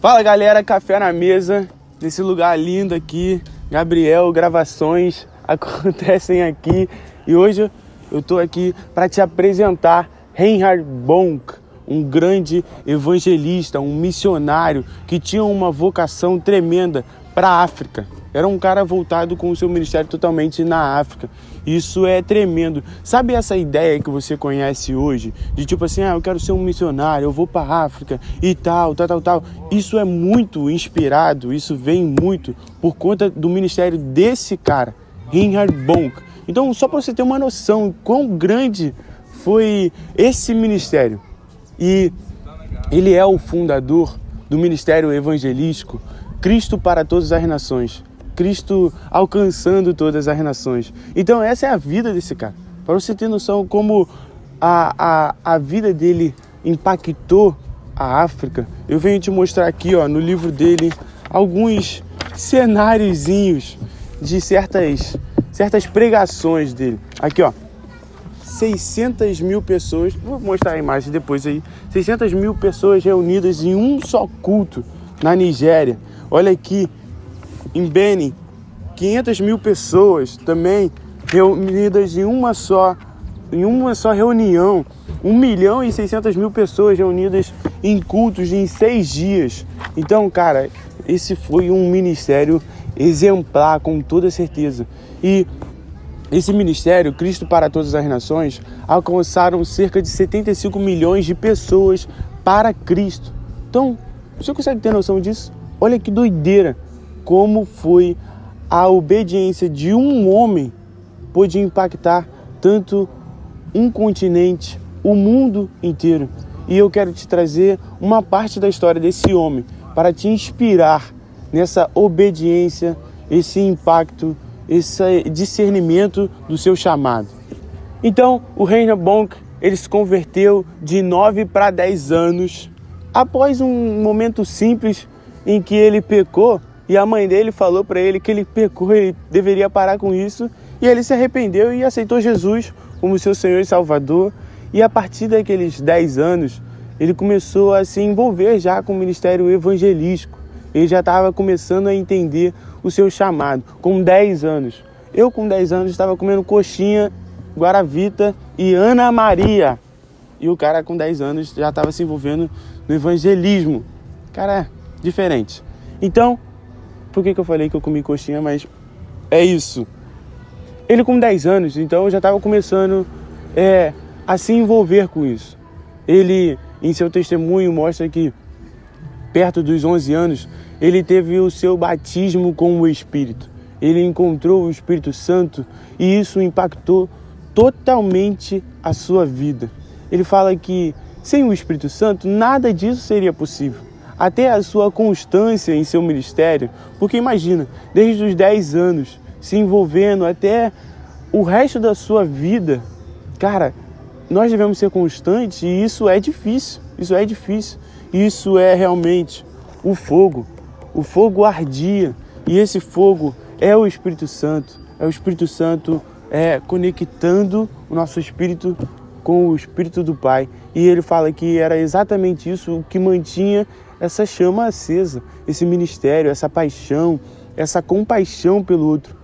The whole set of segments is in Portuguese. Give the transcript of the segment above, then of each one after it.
Fala galera, café na mesa, nesse lugar lindo aqui, Gabriel, gravações acontecem aqui e hoje eu tô aqui para te apresentar Reinhard Bonk, um grande evangelista, um missionário que tinha uma vocação tremenda para a África. Era um cara voltado com o seu ministério totalmente na África. Isso é tremendo. Sabe essa ideia que você conhece hoje? De tipo assim, eu quero ser um missionário, eu vou para a África e tal. Isso é muito inspirado, isso vem muito por conta do ministério desse cara, Reinhard Bonk. Então, só para você ter uma noção quão grande foi esse ministério. E ele é o fundador do ministério evangelístico Cristo para todas as nações. Cristo alcançando todas as nações. Então essa é a vida desse cara. Para você ter noção como a vida dele impactou a África, eu venho te mostrar aqui no livro dele alguns cenáriozinhos de certas pregações dele. Aqui 600 mil pessoas, vou mostrar a imagem depois aí, 600 mil pessoas reunidas em um só culto na Nigéria. Olha aqui, em Benin, 500 mil pessoas também reunidas em uma só reunião. 1.600.000 pessoas reunidas em cultos em 6 dias. Então, cara, esse foi um ministério exemplar, com toda certeza. E esse ministério, Cristo para todas as nações, alcançaram cerca de 75 milhões de pessoas para Cristo. Então, você consegue ter noção disso? Olha que doideira. Como foi a obediência de um homem pôde impactar tanto um continente, o mundo inteiro. E eu quero te trazer uma parte da história desse homem para te inspirar nessa obediência, esse impacto, esse discernimento do seu chamado. Então, o Reinhard Bonk, ele se converteu de 9 para 10 anos após um momento simples em que ele pecou. E a mãe dele falou para ele que ele pecou, ele deveria parar com isso. E ele se arrependeu e aceitou Jesus como seu Senhor e Salvador. E a partir daqueles 10 anos, ele começou a se envolver já com o ministério evangelístico. Ele já estava começando a entender o seu chamado, com 10 anos. Eu, com 10 anos, estava comendo coxinha, guaravita e Ana Maria. E o cara, com 10 anos, já estava se envolvendo no evangelismo. Cara, diferente. Então, por que eu falei que eu comi coxinha? Mas é isso. Ele com 10 anos, então, já estava começando a se envolver com isso. Ele, em seu testemunho, mostra que perto dos 11 anos, ele teve o seu batismo com o Espírito. Ele encontrou o Espírito Santo e isso impactou totalmente a sua vida. Ele fala que sem o Espírito Santo, nada disso seria possível. Até a sua constância em seu ministério, porque imagina, desde os 10 anos, se envolvendo até o resto da sua vida, cara, nós devemos ser constantes e isso é difícil, isso é realmente o fogo ardia e esse fogo é o Espírito Santo, conectando o nosso espírito com o Espírito do Pai. E ele fala que era exatamente isso que mantinha essa chama acesa, esse ministério, essa paixão, essa compaixão pelo outro.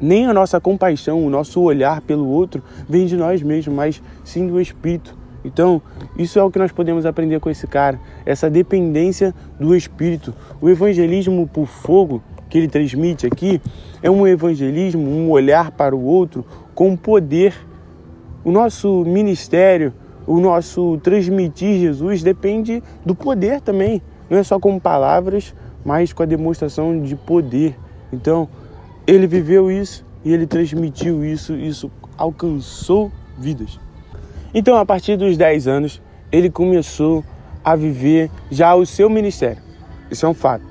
Nem a nossa compaixão, o nosso olhar pelo outro vem de nós mesmos, mas sim do Espírito. Então, isso é o que nós podemos aprender com esse cara, essa dependência do Espírito. O evangelismo por fogo que ele transmite aqui é um evangelismo, um olhar para o outro com poder. O nosso ministério, o nosso transmitir Jesus depende do poder também. Não é só com palavras, mas com a demonstração de poder. Então, ele viveu isso e ele transmitiu isso alcançou vidas. Então, a partir dos 10 anos, ele começou a viver já o seu ministério. Isso é um fato.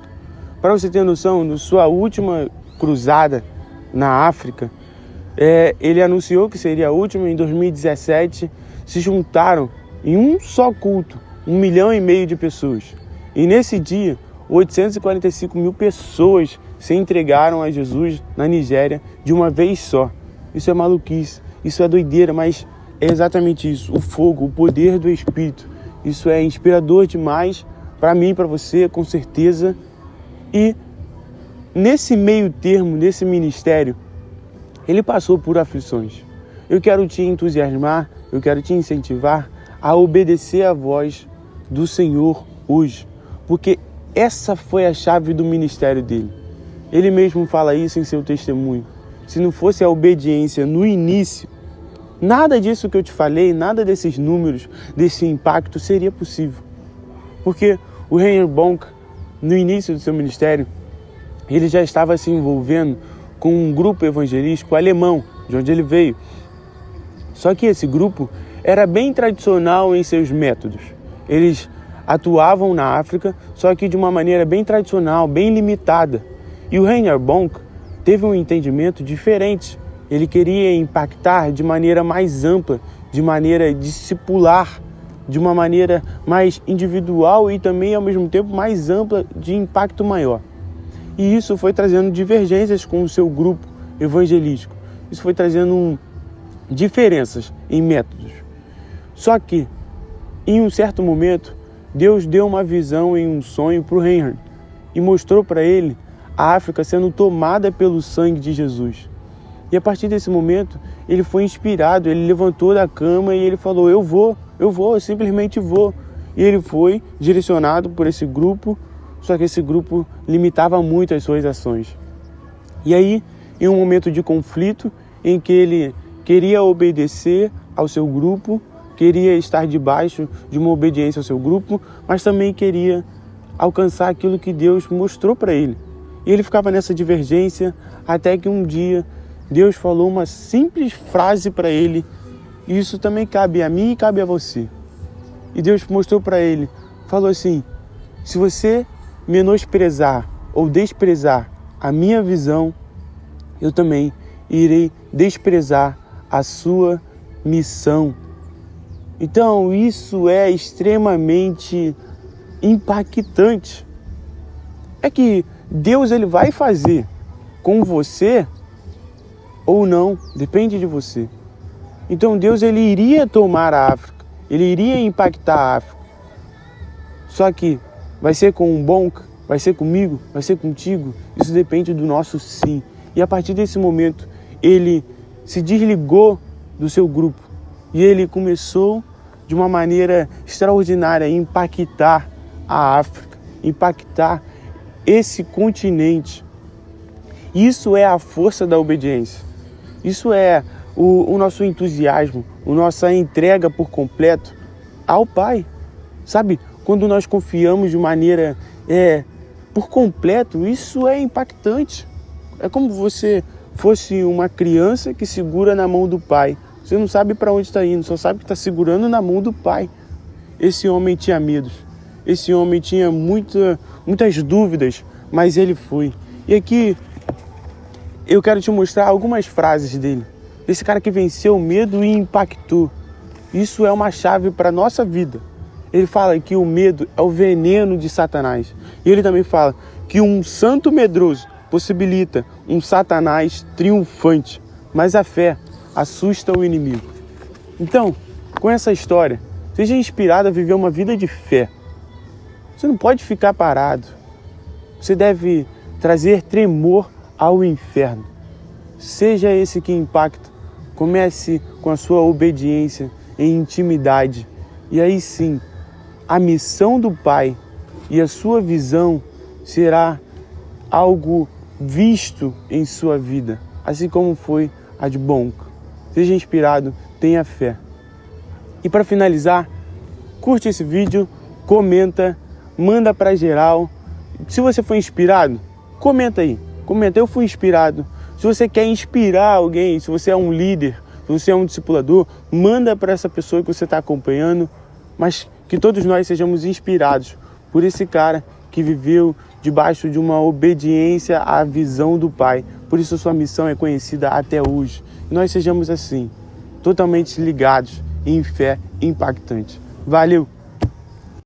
Para você ter noção, na sua última cruzada na África, ele anunciou que seria a última. Em 2017, se juntaram em um só culto 1,5 milhão de pessoas. E nesse dia, 845 mil pessoas se entregaram a Jesus na Nigéria de uma vez só. Isso é maluquice, isso é doideira, mas é exatamente isso. O fogo, o poder do Espírito. Isso é inspirador demais, para mim e para você, com certeza. E nesse meio termo, nesse ministério, ele passou por aflições. Eu quero te entusiasmar, eu quero te incentivar a obedecer à voz do Senhor hoje, porque essa foi a chave do ministério dele. Ele mesmo fala isso em seu testemunho. Se não fosse a obediência no início, nada disso que eu te falei, nada desses números, desse impacto seria possível. Porque o Reinhard Bonnke, no início do seu ministério, ele já estava se envolvendo com um grupo evangelístico alemão, de onde ele veio. Só que esse grupo era bem tradicional em seus métodos. Eles atuavam na África, só que de uma maneira bem tradicional, bem limitada. E o Reinhard Bonnke teve um entendimento diferente. Ele queria impactar de maneira mais ampla, de maneira discipular, de uma maneira mais individual e também, ao mesmo tempo, mais ampla, de impacto maior. E isso foi trazendo divergências com o seu grupo evangelístico. Isso foi trazendo diferenças em métodos. Só que, em um certo momento, Deus deu uma visão em um sonho para o Reinhard e mostrou para ele a África sendo tomada pelo sangue de Jesus. E a partir desse momento, ele foi inspirado, ele levantou da cama e ele falou, eu simplesmente vou. E ele foi direcionado por esse grupo, só que esse grupo limitava muito as suas ações. E aí, em um momento de conflito, em que ele queria obedecer ao seu grupo, queria estar debaixo de uma obediência ao seu grupo, mas também queria alcançar aquilo que Deus mostrou para ele. E ele ficava nessa divergência até que um dia Deus falou uma simples frase para ele, e isso também cabe a mim e cabe a você. E Deus mostrou para ele, falou assim, se você menosprezar ou desprezar a minha visão, eu também irei desprezar a sua missão. Então isso é extremamente impactante. É que Deus ele vai fazer com você ou não, depende de você. Então Deus ele iria tomar a África, ele iria impactar a África. Só que vai ser com um Bonnke, vai ser comigo, vai ser contigo, isso depende do nosso sim. E a partir desse momento, ele se desligou do seu grupo e ele começou de uma maneira extraordinária a impactar a África, impactar esse continente. Isso é a força da obediência. Isso é o nosso entusiasmo, a nossa entrega por completo ao Pai. Sabe, quando nós confiamos de maneira por completo, isso é impactante. É como você fosse uma criança que segura na mão do pai. Você não sabe para onde está indo, só sabe que está segurando na mão do pai. Esse homem tinha medos. Esse homem tinha muitas dúvidas, mas ele foi. E aqui eu quero te mostrar algumas frases dele. Esse cara que venceu o medo e impactou. Isso é uma chave para a nossa vida. Ele fala que o medo é o veneno de Satanás. E ele também fala que um santo medroso possibilita um Satanás triunfante, mas a fé assusta o inimigo. Então, com essa história, seja inspirado a viver uma vida de fé. Você não pode ficar parado. Você deve trazer tremor ao inferno. Seja esse que impacta. Comece com a sua obediência em intimidade. E aí sim, a missão do Pai e a sua visão será algo visto em sua vida, assim como foi a de Bonnke. Seja inspirado, tenha fé. E para finalizar, curte esse vídeo, comenta, manda para geral. Se você foi inspirado, comenta aí. Comenta, eu fui inspirado. Se você quer inspirar alguém, se você é um líder, se você é um discipulador, manda para essa pessoa que você está acompanhando, mas que todos nós sejamos inspirados por esse cara que viveu debaixo de uma obediência à visão do Pai. Por isso sua missão é conhecida até hoje. Nós sejamos assim, totalmente ligados em fé impactante. Valeu!